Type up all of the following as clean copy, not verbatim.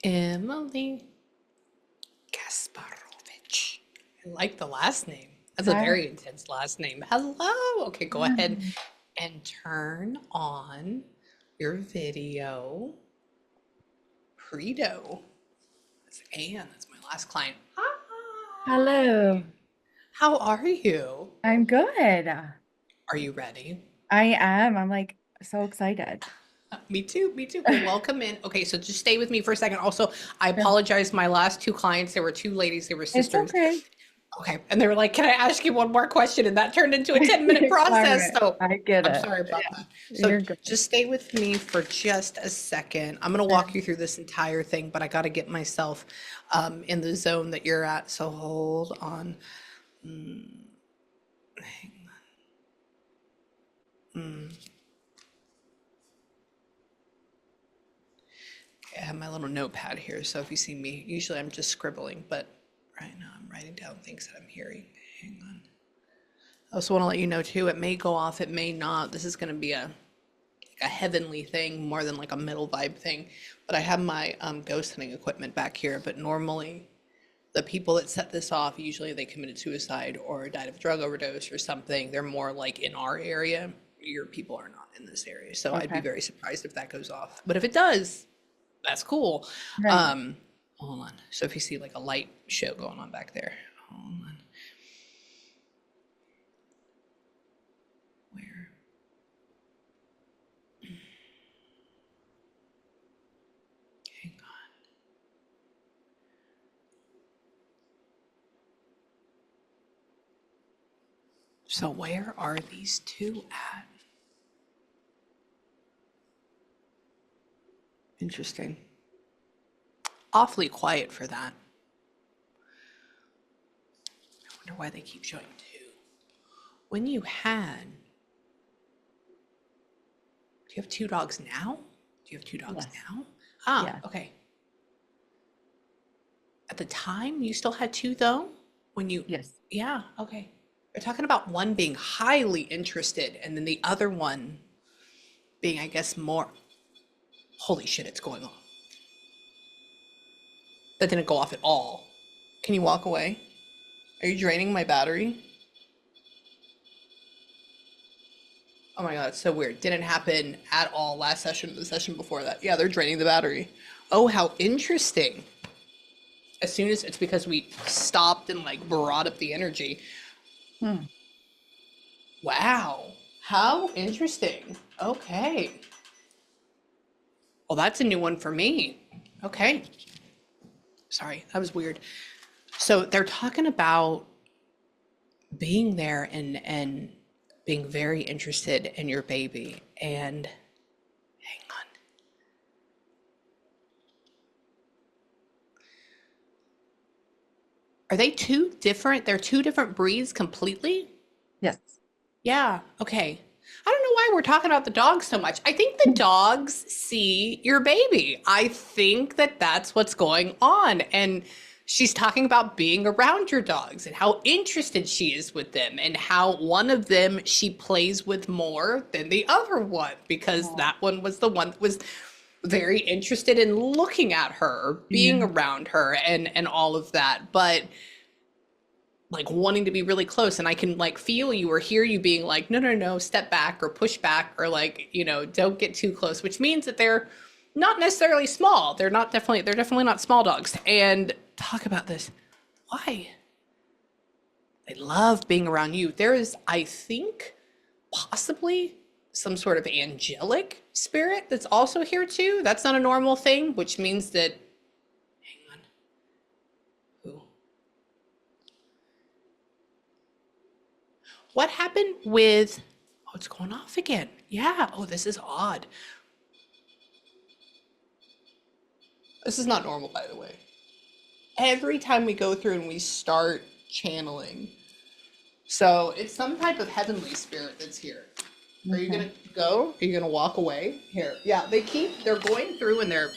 Emily Gasparovich. I like the last name. That's a Hi. very intense last name. Hello. Okay, go ahead Mm. and turn on your video. Preto. That's Anne. That's my last client. Hello. Hi. How are you? I'm good. Are you ready? I am. I'm like so excited. Me too. Me too. Well, welcome in. Okay, so just stay with me for a second. Also, I Sure. apologize. My last two clients, they were two ladies, they were It's sisters. okay. Okay. And they were like, can I ask you one more question? And that turned into a 10-minute All process. right. So I get I'm it. sorry about Yeah, that. So you're good. just stay with me for just a second. I'm going to Sure. walk you through this entire thing, but I got to get myself in the zone that you're at. So hold on. I have my little notepad here. So if you see me, usually I'm just scribbling, but right now I'm writing down things that I'm hearing. Hang on. I also want to let you know too, it may go off, it may not. This is going to be a heavenly thing more than like a middle vibe thing. But I have my ghost hunting equipment back here. But normally, the people that set this off, usually they committed suicide or died of drug overdose or something. They're more like in our area. Your people are not in this area. So I'd be Okay. very surprised if that goes off. But if it does, that's cool. Right. Um, hold on. So if you see like a light show going on back there, hold on. Where? Hang on. So where are these two at? Interesting. Awfully quiet for that. I wonder why they keep showing two. When you had, do you have two dogs now? Do you have two dogs Yes. now? Ah, Yeah. okay. At the time, you still had two though? When you, Yes. yeah, okay. They're talking about one being highly interested and then the other one being, I guess, more, holy shit, it's going off. That didn't go off at all. Can you walk away? Are you draining my battery? Oh my God, it's so weird. Didn't happen at all last session or the session before that. Yeah, they're draining the battery. Oh, how interesting. As soon as it's because we stopped and like brought up the energy. Hmm. Wow. How interesting. Okay. Well, that's a new one for me. Okay. Sorry, that was weird. So they're talking about being there and being very interested in your baby. And hang on. Are they two different? They're two different breeds completely? Yes. Yeah, okay. I don't know why we're talking about the dogs so much. I think the dogs see your baby. I think that that's what's going on. And she's talking about being around your dogs and how interested she is with them and how one of them she plays with more than the other one because Oh, that one was the one that was very interested in looking at her, being yeah. around her and all of that. But like wanting to be really close and I can like feel you or hear you being like no no no step back or push back or like don't get too close, which means that they're not necessarily small. They're definitely not small dogs. And talk about this, why they love being around you. There is, I think, possibly some sort of angelic spirit that's also here too. That's not a normal thing, which means that, hang on, who, what happened with, oh, it's going off again. Yeah. Oh, this is odd. This is not normal, by the way. Every time we go through and we start channeling, so it's some type of heavenly spirit that's here. Are you Okay. gonna go? Are you gonna walk away? Here. Yeah, they're going through and they're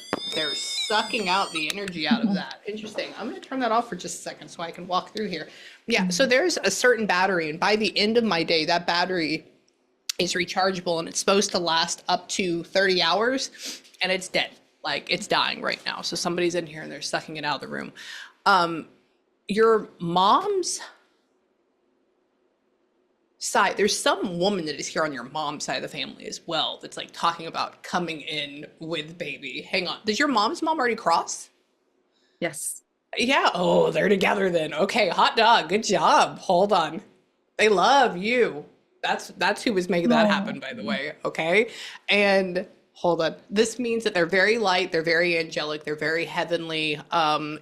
sucking out the energy out of that. Interesting. I'm gonna turn that off for just a second so I can walk through here. Yeah, so Mhm. there's a certain battery, and by the end of my day, that battery is rechargeable and it's supposed to last up to 30 hours and it's dead. Like it's dying right now. So somebody's in here and they're sucking it out of the room. Um, your mom's side, there's some woman that is here on your mom's side of the family as well that's like talking about coming in with baby. Hang on. Did your mom's mom already cross? Yes. Yeah. Oh, they're together then. Okay, hot dog. Good job. Hold on. They love you. That's who was making that Oh. happen, by the way. Okay. And hold on. This means that they're very light, they're very angelic, they're very heavenly.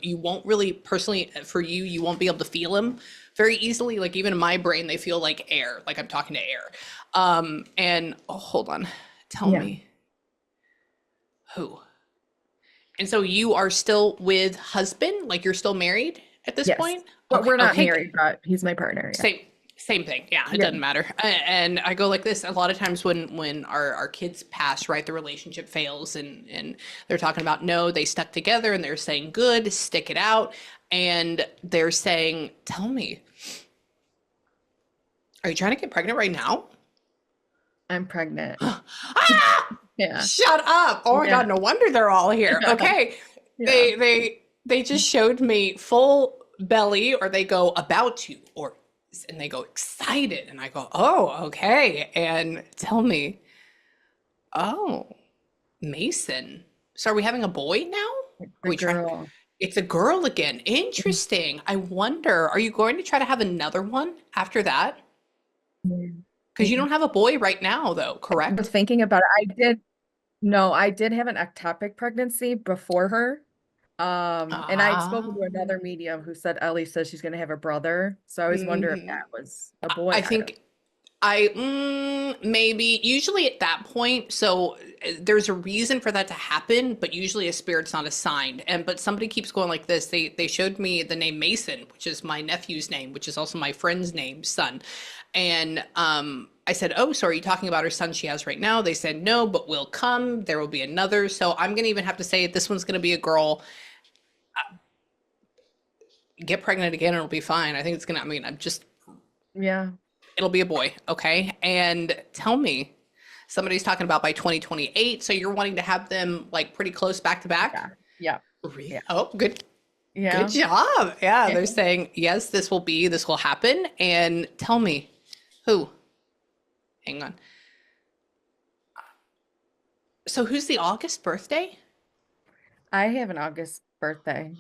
You won't really personally for you, you won't be able to feel them very easily. Like even in my brain, they feel like air, like I'm talking to air. And oh, hold on. Tell Yeah. me who. And so you are still with husband? Like you're still married at this Yes. point? But Okay, we're not okay. married, but he's my partner. Yeah. Same thing. Yeah, it Yeah. doesn't matter. And I go like this a lot of times when our kids pass, right, the relationship fails and they're talking about no, they stuck together and they're saying good, stick it out. And they're saying, tell me, are you trying to get pregnant right now? I'm pregnant. Ah! Yeah. Shut up. Oh my Yeah. God, no wonder they're all here. Okay. Yeah. They just showed me full belly or they go about to or and they go excited and I go, "Oh, okay." And tell me, "Oh, Mason. So are we having a boy now? Are The we trying girl. it's a girl again. Interesting. I wonder, are you going to try to have another one after that? Mhm. Because you don't have a boy right now, though, I was correct? thinking about it. I did have an ectopic pregnancy before her. And I'd spoken to Ah. another medium who said Ellie says she's going to have a brother. So I always wonder if Mhm. that was a boy. I I don't. think maybe usually at that point, so there's a reason for that to happen, but usually a spirit's not assigned. And but somebody keeps going like this. They showed me the name Mason, which is my nephew's name, which is also my friend's name, son. And I said, "Oh, so are you talking about her son she has right now?" They said, "No, but will come. There will be another." So I'm gonna even have to say this one's gonna be a girl. Get pregnant again, and it'll be fine. I think it's gonna. I mean, I'm just Yeah. it'll be a boy, okay? And tell me, somebody's talking about by 2028, so you're wanting to have them like pretty close back to back? Yeah. Yeah. Yeah. Oh, good Yeah. job. Yeah, Yeah. they're saying, yes, this will happen. And tell me, who? Hang on. So who's the August birthday? I have an August birthday.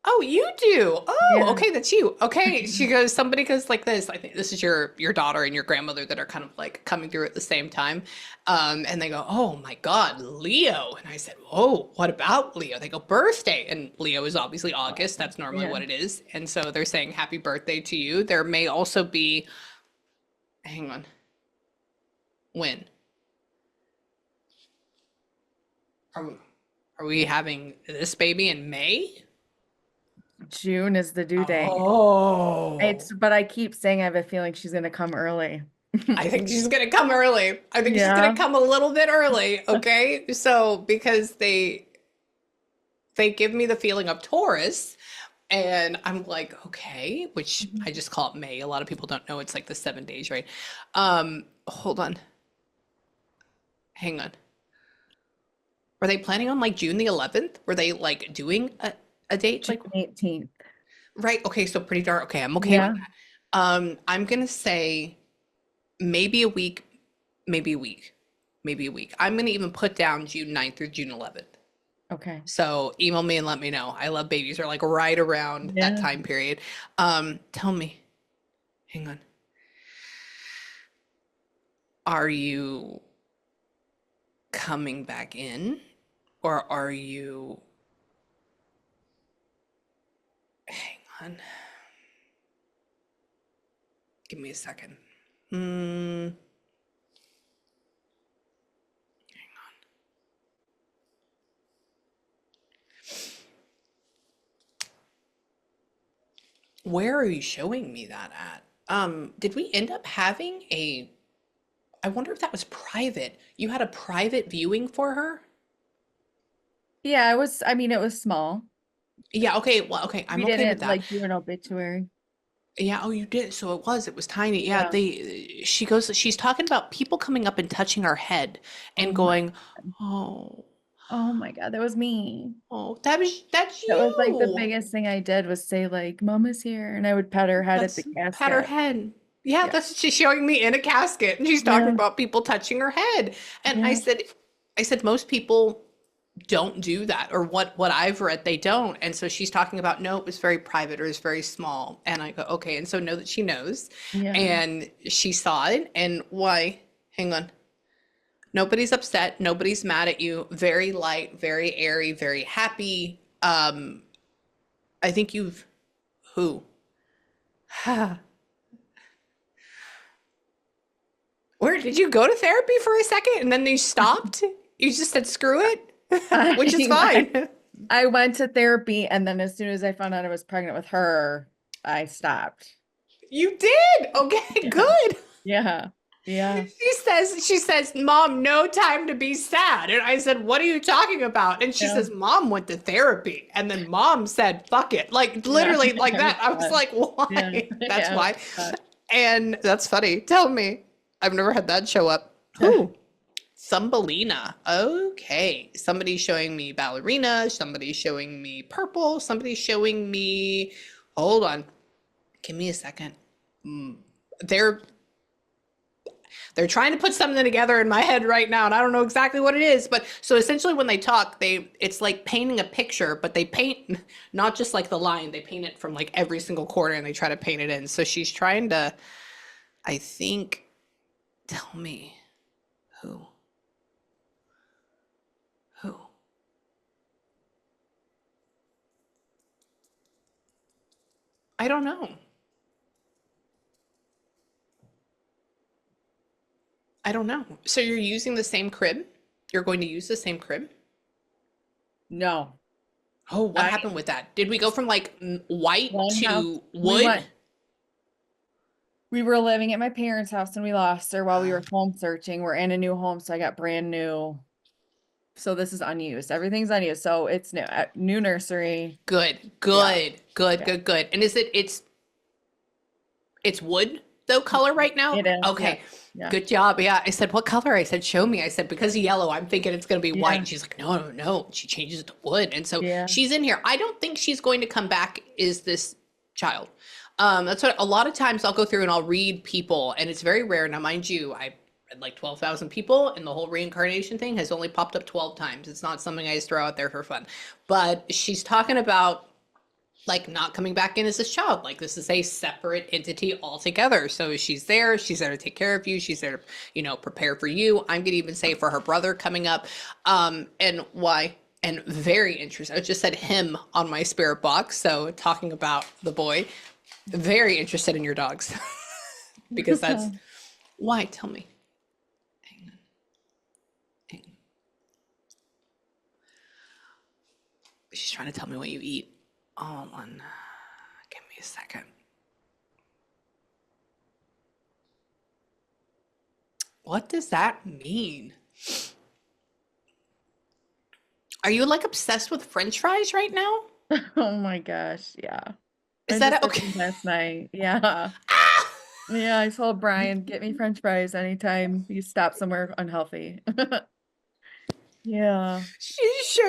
Oh, you do. Oh, Yeah. okay, that's you. Okay, she goes. Somebody goes like this. I think this is your daughter and your grandmother that are kind of like coming through at the same time, and they go, "Oh my God, Leo!" And I said, "Oh, what about Leo?" They go, "Birthday," and Leo is obviously August. That's normally Yeah. what it is, and so they're saying happy birthday to you. There may also be, hang on, when are we, are we having this baby in May? June is the due date. Oh. But I keep saying I have a feeling she's going to come early. I think she's gonna come early. I think she's gonna Yeah. come a little bit early, okay? So because they give me the feeling of Taurus, and I'm like, okay, which I just call it May. A lot of people don't know it's like the 7 days, right? Hold on, hang on. Were they planning on like June the 11th? Were they like doing a date June like 18th. right? Okay, so pretty dark. Okay, I'm okay with Yeah. that. I'm gonna say maybe a week, maybe a week, maybe a week. I'm gonna even put down June 9th through June 11th. Okay. So email me and let me know. I love babies are like right around that Yeah. time period. Tell me, hang on. Are you coming back in or are you, hang on, give me a second. Hmm. Where are you showing me that at? Did we end up having I wonder if that was private. You had a private viewing for her? Yeah, it was small. Yeah, okay. Well, okay. I'm We okay with didn't that. like do an obituary. Yeah, oh, you did. So it was tiny. Yeah, Yeah. she goes, she's talking about people coming up and touching her head Oh and my going, God. "Oh." Oh my God, that was me. Oh, that's That was like the you. biggest thing I did was say like, Mama's here, and I would pet her head at the That's pat her casket. head. Yeah, Yeah. that's she's showing me in a casket and she's talking Yeah. about people touching her head. And Yeah. I said most people don't do that, or what I've read they don't. And so she's talking about no, it was very private or it's very small. And I go, okay, and so know that she knows. Yeah. And she saw it. And why? Hang on. Nobody's upset, nobody's mad at you. Very light, very airy, very happy. I think you've who? Where did you go to therapy for a second and then you stopped? You just said screw it, which is I, fine. I went to therapy, and then as soon as I found out I was pregnant with her, I stopped. You did. Okay, Yeah. good. Yeah. Yeah. She says, Mom, no time to be sad. And I said, what are you talking about? And she Yeah. says, Mom went to therapy. And then Mom said, fuck it. Like Yeah. literally like It was that. I was fun. like, Yeah. why? That's Yeah. It was why. fun. And that's funny. Tell me. I've never had that show up. Who? Thumbelina. Okay. Somebody's showing me ballerina. Somebody's showing me purple. Somebody's showing me. Hold on. Give me a second. They're they're trying to put something together in my head right now, and I don't know exactly what it is. But so essentially, when they talk, it's like painting a picture, but they paint not just like the line. They paint it from like every single corner, and they try to paint it in. So she's trying to, I think. Tell me who. Who? I don't know. I don't know. So you're using the same crib? You're going to use the same crib? No. Oh, what I happened with that? Did we go from like white one house to we wood? went we were living at my parents' house and we lost her while we were home searching. We're in a new home, so I got brand new. So this is unused. Everything's unused. So it's new, new nursery. Good, Yeah. good, good, Yeah. good, good. And is it's wood though color right now? It is. Yeah. Okay. Yeah. Good job. Yeah. I said, what color? I said, show me. I said, because of yellow, I'm thinking it's going to be white. Yeah. And she's like, no, no, no. She changes it to wood. And so Yeah. she's in here. I don't think she's going to come back is this child. That's what a lot of times I'll go through and I'll read people, and it's very rare. Now, mind you, I read like 12,000 people, and the whole reincarnation thing has only popped up 12 times. It's not something I just throw out there for fun. But she's talking about like not coming back in as a child. Like this is a separate entity altogether. So she's there. She's there to take care of you. She's there to, prepare for you. I'm gonna even say for her brother coming up. And why? And very interesting. I just said him on my spirit box. So talking about the boy, very interested in your dogs because that's why. Tell me. Hang on. Hang on. She's trying to tell me what you eat. Hold on. Give me a second. What does that mean? Are you like obsessed with French fries right now? Oh my gosh. Yeah. Is I that just had okay? some last night. Yeah. Ah! Yeah. I told Brian, get me French fries anytime you stop somewhere unhealthy. Yeah.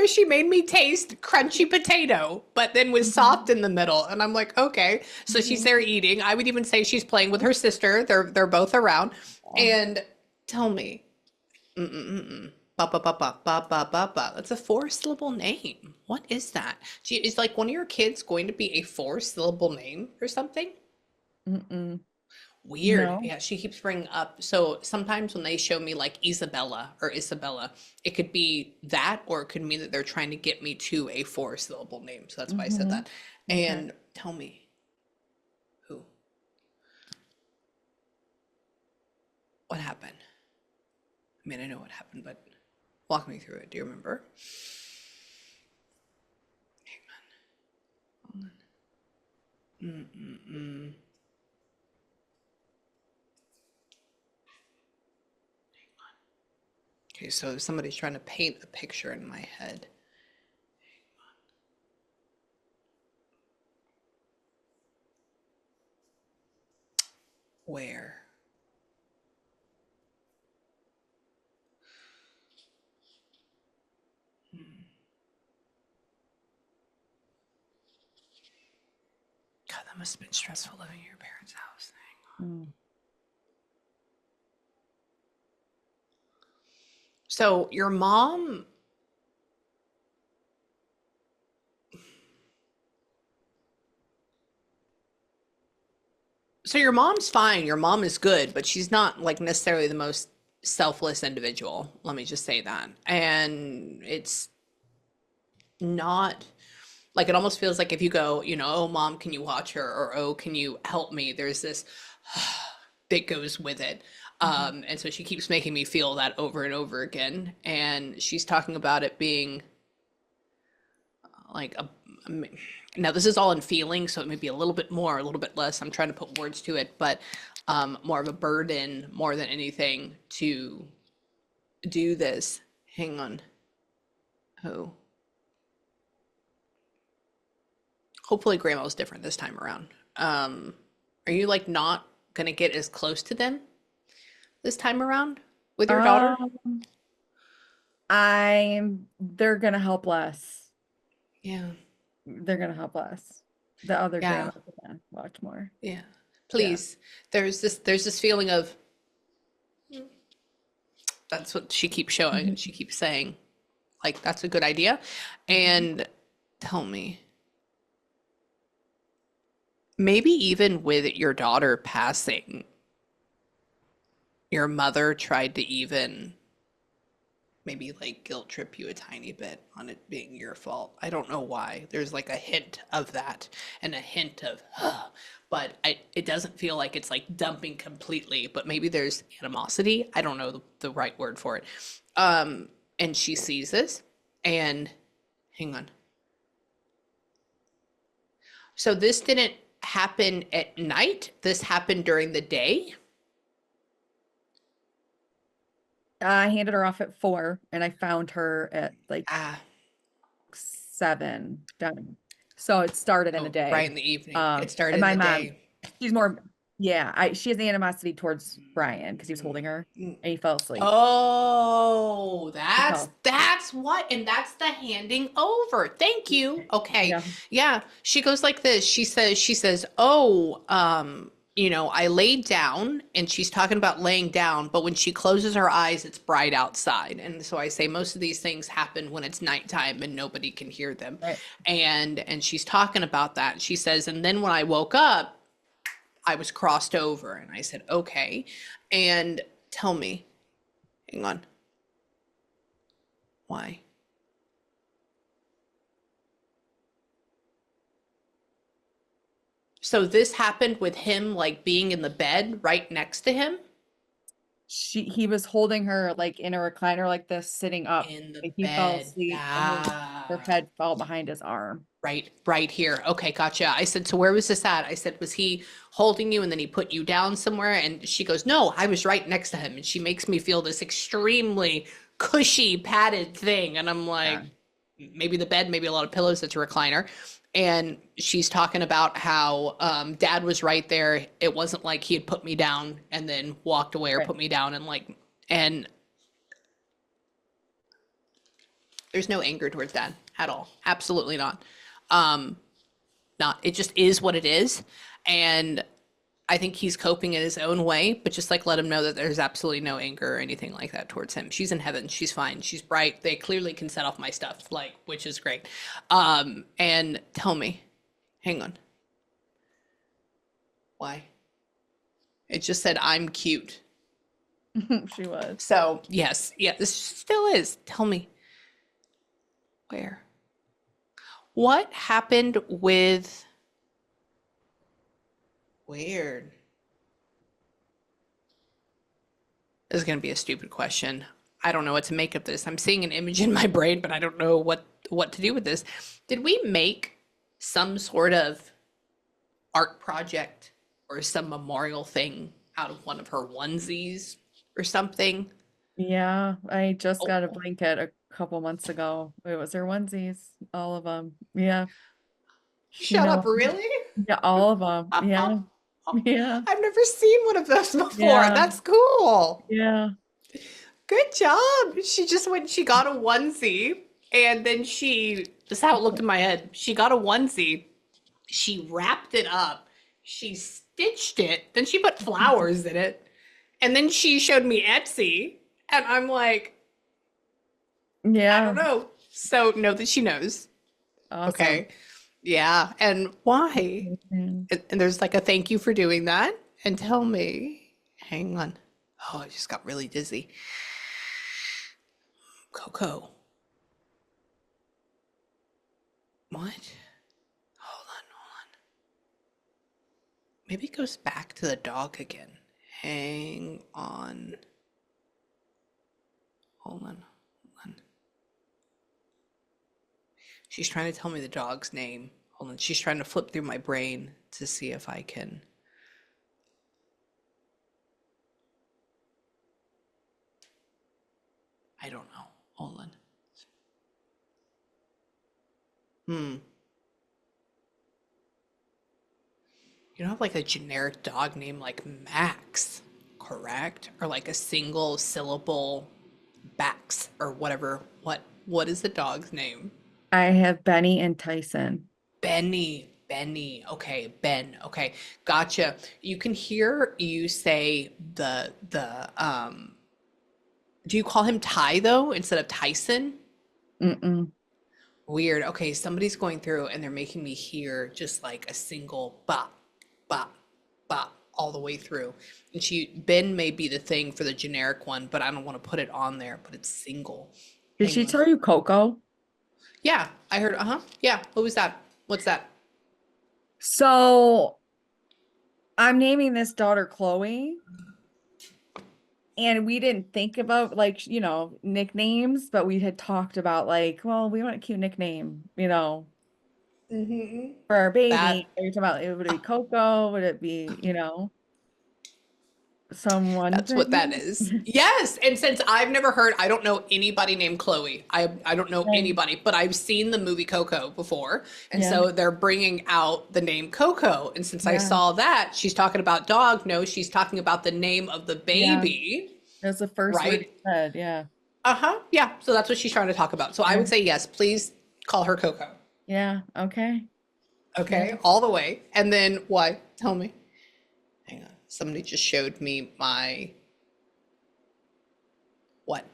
She made me taste crunchy potato, but then was soft in the middle. And I'm like, okay. So she's Mhm. there eating. I would even say she's playing with her sister. They're both around. Oh. And tell me, mm-mm-mm. Ba ba ba ba ba ba ba ba. That's a four-syllable name. What is that? Is like one of your kids going to be a four-syllable name or something? Mm-mm. Weird. No. Yeah, she keeps bringing up. So sometimes when they show me like Isabella or Isabella, it could be that, or it could mean that they're trying to get me to a four-syllable name. So that's why I said Mm-hmm. that. Okay. And tell me who, what happened? I mean, I know what happened, but walk me through it. Do you remember? Mm-mm-mm. Okay, so somebody's trying to paint a picture in my head. Where? must have been stressful living at your parents' house. Mm. So your mom's fine. Your mom is good, but she's not like necessarily the most selfless individual. Let me just say that. And it's not like, it almost feels like if you go, oh, mom, can you watch her? Or, oh, can you help me? There's this that goes with it. Mhm. And so she keeps making me feel that over and over again. And she's talking about it being like now this is all in feeling, so it may be a little bit more, a little bit less. I'm trying to put words to it, but more of a burden more than anything to do this. Hang on. Oh, hopefully grandma was different this time around. Are you like not gonna get as close to them this time around with your daughter? Um, they're gonna help less. Yeah, They're gonna help less. The other yeah, grandma's gonna watch more. yeah. Yeah. Please. There's this feeling of that's what she keeps showing and Mhm. she keeps saying, like, that's a good idea. Mhm. And tell me, maybe even with your daughter passing, your mother tried to even maybe like guilt trip you a tiny bit on it being your fault. I don't know why. There's like a hint of that and a hint of, but it doesn't feel like it's like dumping completely, but maybe there's animosity. I don't know the right word for it. And she sees this and hang on. So this didn't happen at night. This happened during the day. I handed her off at 4 and I found her at like Ah, 7 done. So it started in the oh, right day. in the evening. It started And in my the mom, day. she's more, yeah, she has animosity towards Brian because he was holding her and he fell asleep. Oh, He that's fell. that's what, and that's the handing over. Thank you. Okay. Yeah. Yeah. She goes like this. She says, "Oh, I laid down," and she's talking about laying down, but when she closes her eyes, it's bright outside. And so I say most of these things happen when it's nighttime and nobody can hear them. Right. And she's talking about that. She says, "And then when I woke up, I was crossed over." And I said, "Okay." And tell me, hang on. Why? So this happened with him like being in the bed right next to him He was holding her like in a recliner like this, sitting up. in the And he fell bed. asleep and her Ah, head fell behind his arm. right here. Okay, gotcha. I said, so where was this at? I said, was he holding you and then he put you down somewhere? And she goes, no, I was right next to him. And she makes me feel this extremely cushy, padded thing. And I'm like, Yeah. maybe the bed, maybe a lot of pillows. It's a recliner. And she's talking about how dad was right there. It wasn't like he had put me down and then walked away or Right. put me down and there's no anger towards dad at all. Absolutely not. Um, not. It just is what it is. And I think he's coping in his own way, but just like let him know that there's absolutely no anger or anything like that towards him. She's in heaven. She's fine. She's bright. They clearly can set off my stuff, like, which is great. And tell me, hang on, why? It just said I'm cute. She was. So yes, yeah, this still is. Tell me where? What happened with weird? This is going to be a stupid question. I don't know what to make of this. I'm seeing an image in my brain, but I don't know what to do with this. Did we make some sort of art project or some memorial thing out of one of her onesies or something? Yeah, I just got a Oh, blanket a couple months ago. It was her onesies, all of them. Yeah, you shut up, know, really? yeah, all of them. Yeah, yeah, I've never seen one of those before. yeah, That's cool. yeah. Good job. She just went, she got a onesie and then this is how it looked in my head. She got a onesie. She wrapped it up She stitched it, then she put flowers in it, and then she showed me Etsy, and I'm like, I Yeah. don't know. So know that she knows. Awesome. Okay. Yeah. And why? Mhm. And there's like a thank you for doing that. And tell me, hang on. Oh, I just got really dizzy. Coco. What? Hold on, hold on. Maybe it goes back to the dog again. Hang on. Hold on. Hold on. She's trying to tell me the dog's name. Hold on. She's trying to flip through my brain to see if I can. I don't know. Hold on. Hmm. You don't have like a generic dog name like Max, correct? Or like a single syllable Bax or whatever. What is the dog's name? I have Benny and Tyson. Benny. Benny. Okay, Ben. Okay. Gotcha. You can hear you say do you call him Ty though instead of Tyson? Mm-mm. Weird. Okay, somebody's going through and they're making me hear just like a single bop, bop, bop all the way through. And Ben may be the thing for the generic one, but I don't want to put it on there, but it's single. Did Hang she on. tell you Coco? Yeah, I heard, uh-huh. Yeah, what was that? What's that? So I'm naming this daughter Chloe. And we didn't think about like, nicknames, but we had talked about like, well, we want a cute nickname, Mm-hmm. for our baby. That Are you talking about would it be Coco? Would it be, someone That's what that thing? is. Yes. And since I've never heard, I don't know anybody named Chloe. I don't know Right. anybody, but I've seen the movie Coco before. And Yeah, so they're bringing out the name Coco. And since I yeah, saw that, she's talking about dog. No, she's talking about the name of the yeah. baby, That's the first word right? you said. Yeah, Uh-huh. Yeah. So that's what she's trying to talk about. So I yeah, would say yes, please call her Coco. yeah. Okay. Yeah. Okay. All the way. And then what? Tell me. Hang on. Somebody just showed me my what?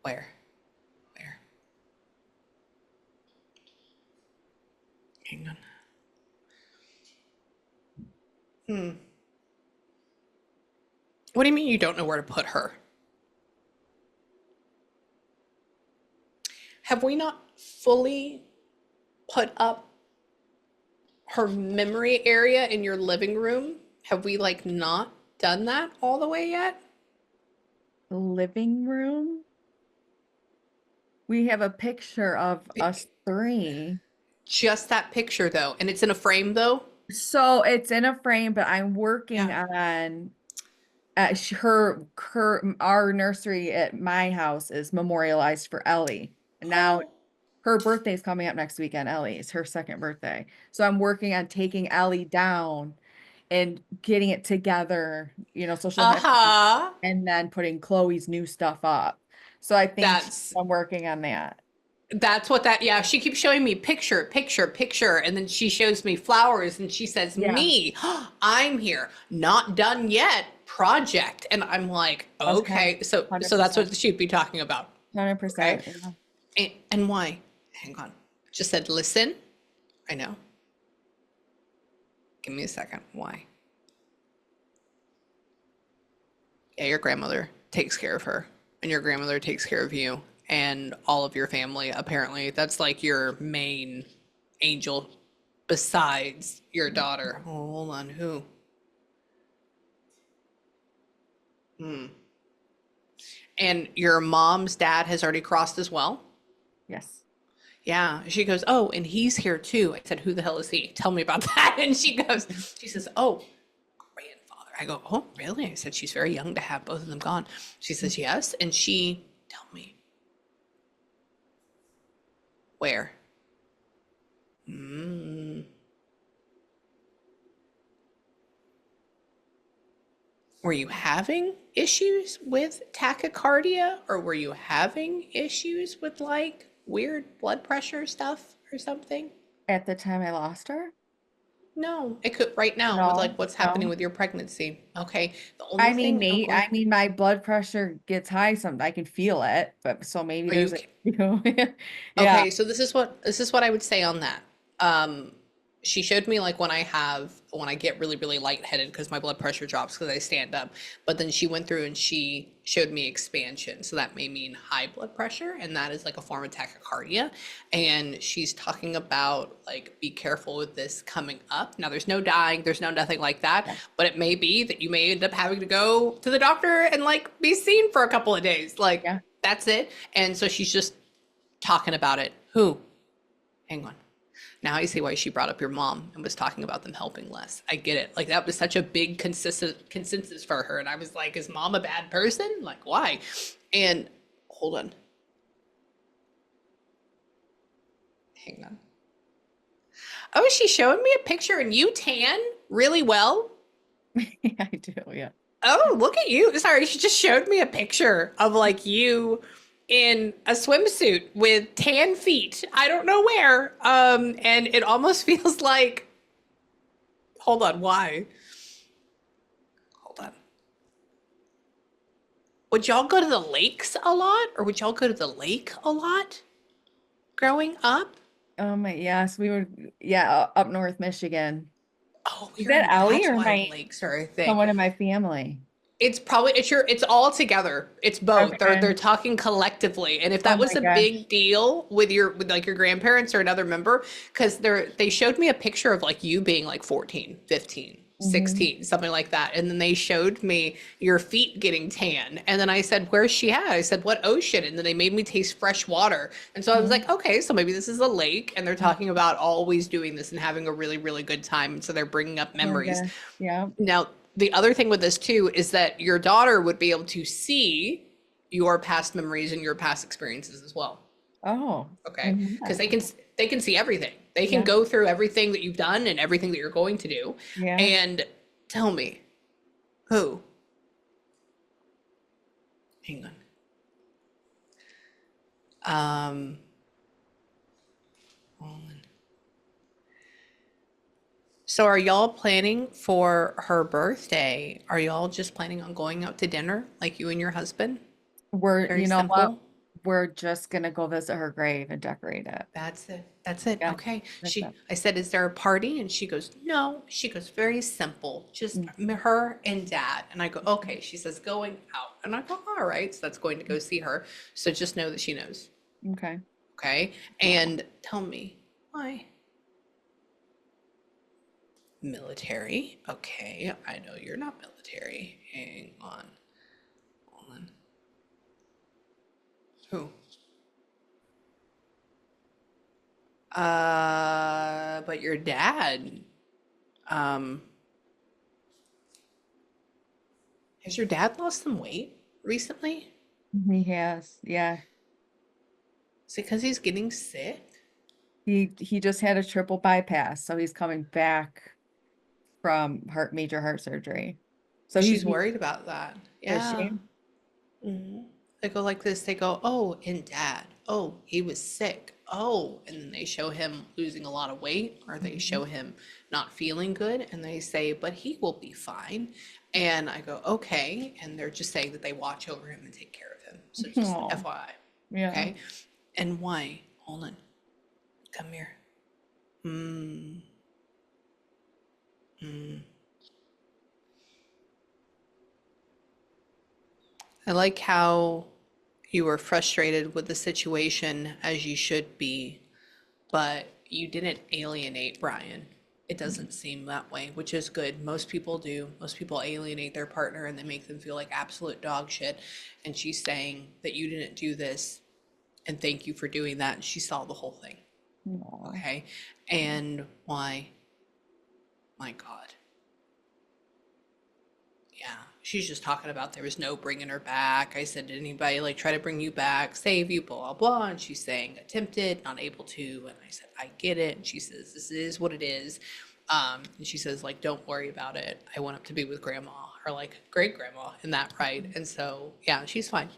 Where? Where? Hang on. Hmm. What do you mean you don't know where to put her? Have we not fully put up her memory area in your living room? Have we like not done that all the way yet? Living room. We have a picture of us three. Just that picture though, and it's in a frame though. So it's in a frame, but I'm working Yeah. on our nursery at my house is memorialized for Ellie. And now Oh, her birthday's coming up next weekend. Ellie's her second birthday. So I'm working on taking Ellie down and getting it together, so she'll have, uh-huh. and then putting Chloe's new stuff up. So I think That's I'm working on that. that's what that, yeah, she keeps showing me picture, picture, picture, and then she shows me flowers and she says, Yeah. me, I'm here, not done yet, project. And I'm like, Okay. okay, so that's 100%. what she'd be talking about. Okay. 100%. Yeah. And why? Hang on. Just said, listen. I know. Give me a second. Why? Yeah, your grandmother takes care of her, and your grandmother takes care of you, and all of your family. Apparently, that's like your main angel besides your daughter. Oh, hold on. Who? Hmm. And your mom's dad has already crossed as well? Yes. Yeah. She goes, oh, and he's here too. I said, who the hell is he? Tell me about that. And she says, oh, grandfather. I go, oh, really? I said, she's very young to have both of them gone. She says, yes. And tell me, where? Mm. Were you having issues with tachycardia or were you having issues with like weird blood pressure stuff or something? At the time I lost her. No, it could right now with No, like what's happening no. with your pregnancy. Okay. The only I mean, thing I'm Nate, going, I mean, my blood pressure gets high some, I can feel it, but so maybe are you there's a, you know, yeah, okay, so this is what I would say on that. Um, she showed me like when I get really really lightheaded because my blood pressure drops because I stand up. But then she went through and she showed me expansion, so that may mean high blood pressure, and that is like a form of tachycardia. And she's talking about like be careful with this coming up. Now there's no dying, there's no nothing like that, yeah, but it may be that you may end up having to go to the doctor and like be seen for a couple of days. Like yeah. that's it. And so she's just talking about it. Who? Hang on. Now I see why she brought up your mom and was talking about them helping less. I get it. Like that was such a big consistent consensus for her. And I was like, is mom a bad person? Like, why? And hold on. Hang on. Oh, she's showing me a picture and you tan really well. Yeah, I do, yeah. Oh, look at you. Sorry, she just showed me a picture of like you in a swimsuit with tan feet. I don't know where. And it almost feels like, hold on, why? Hold on. Would y'all go to the lakes a lot or would y'all go to the lake a lot growing up? Oh my, yes, we were, yeah, up north Michigan. Oh, Is you're that Ellie that's or why my lakes are a thing. someone in my family? It's probably it's all together. It's both. They're Okay. talking collectively. And if Oh that was my a gosh. big deal with like your grandparents or another member, because they showed me a picture of like you being like 14, 15, Hmm. 16, something like that. And then they showed me your feet getting tan. And then I said, where's she at? I said, what ocean? And then they made me taste fresh water. And so I was like, okay, so maybe this is a lake and they're talking about always doing this and having a really, really good time. And so they're bringing up Oh my memories. gosh. Yeah. Now, the other thing with this too is that your daughter would be able to see your past memories and your past experiences as well. Oh, I Okay, knew because that. they can see everything. They can Yeah. go through everything that you've done and everything that you're going to do. Yeah. And tell me, who? Hang on. Um, so are y'all planning for her birthday? Are y'all just planning on going out to dinner like you and your husband? Very You know what? simple. We're just gonna go visit her grave and decorate it. That's it. That's it. Yeah. Okay. That's it. I said, is there a party? And she goes, no. She goes, very simple. Just Mm. her and dad. And I go, okay. She says, going out. And I go, all right. So that's going to go see her. So just know that she knows. Okay. Okay. And tell me why. Military. Okay. I know you're not military. Hang on. Hold on. Who? But your dad, um, has your dad lost some weight recently? He has. Yeah. Is it because he's getting sick? He just had a triple bypass, so he's coming back from major heart surgery. So She's worried about that. is Yeah. she? They go like this. They go, oh, and dad. Oh, he was sick. Oh, and then they show him losing a lot of weight or they Mhm. show him not feeling good and they say, but he will be fine. And I go, okay. And they're just saying that they watch over him and take care of him. So just Oh, FYI. yeah. Okay. And why? Hold on. Come here. Hmm. I like how you were frustrated with the situation as you should be, but you didn't alienate Brian. It doesn't seem that way, which is good. Most people do. Most people alienate their partner and they make them feel like absolute dog shit. And she's saying that you didn't do this and thank you for doing that. And she saw the whole thing. No. Okay. And why? My God. Yeah, she's just talking about there was no bringing her back. I said, did anybody like try to bring you back, save you, blah, blah, blah. And she's saying attempted, not able to. And I said, I get it. And she says, this is what it is. And she says, like, don't worry about it. I went up to be with grandma or like great grandma in that right. And so, yeah, she's fine.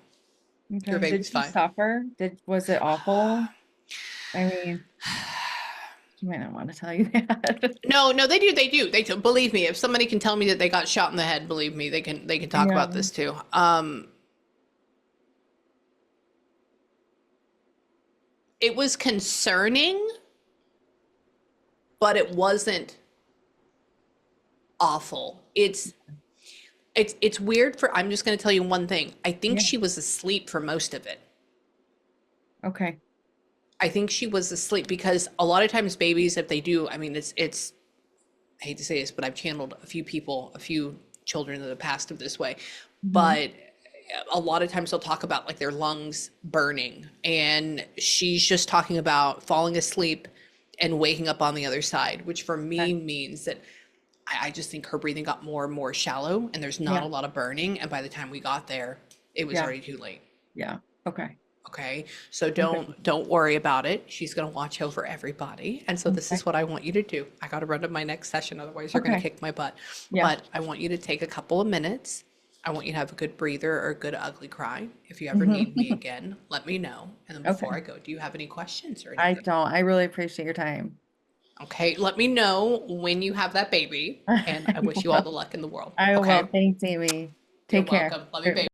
Your Okay. Did baby's she fine. suffer? Was it awful? I mean, You might not want to tell you that. No, no, they do. They do. Believe me, if somebody can tell me that they got shot in the head, believe me, they can talk Yeah. about this too. It was concerning, but it wasn't awful. It's weird for I'm just going to tell you one thing. I think Yeah. she was asleep for most of it. Okay. I think she was asleep because a lot of times babies, if they do, I mean, it's I hate to say this, but I've channeled a few people, a few children that have passed of this way. Hmm. But a lot of times they'll talk about like their lungs burning, and she's just talking about falling asleep and waking up on the other side, which for me Okay. means that I just think her breathing got more and more shallow and there's not Yeah. a lot of burning. And by the time we got there, it was Yeah. already too late. Yeah. Okay. Okay. So Okay. don't worry about it. She's gonna watch over everybody. And so this Okay. is what I want you to do. I gotta run to my next session, otherwise you're gonna Okay. kick my butt. Yeah. But I want you to take a couple of minutes. I want you to have a good breather or a good ugly cry. If you ever need me Hmm. again, let me know. And then before Okay. I go, do you have any questions or I anything? don't. I really appreciate your time. Okay, let me know when you have that baby, and I I wish you all will. the luck in the world. I will. Okay, Thanks, Amy. you're Take care. welcome. Love you, baby.